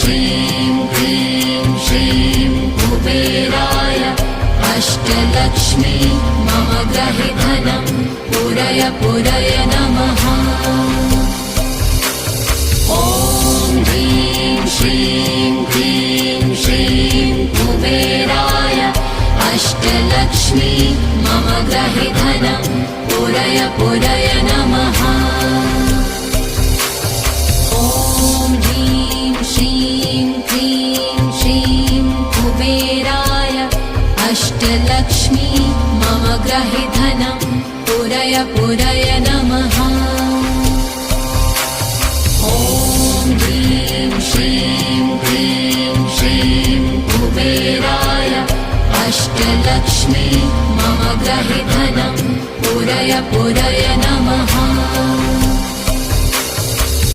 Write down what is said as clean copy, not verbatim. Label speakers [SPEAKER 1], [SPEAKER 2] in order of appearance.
[SPEAKER 1] श्रीं क्लीं श्रीं कुबेराय अष्टलक्ष्मी मम गृहे धनं पूरय पूरय नमः। ॐ ह्रीं श्रीं क्लीं श्रीं कुबेराय अष्टलक्ष्मी मम गृहे धनं पूरय पूरय नमः। ॐ ह्रीं श्रीं क्लीं श्रीं कुबेराय अष्टलक्ष्मी मम गृहे धनं पूरय पूरय नमः। ॐ ह्रीं श्रीं क्लीं श्रीं कुबेराय अष्टलक्ष्मी मम गृहे धनं पूरय पूरय नमः।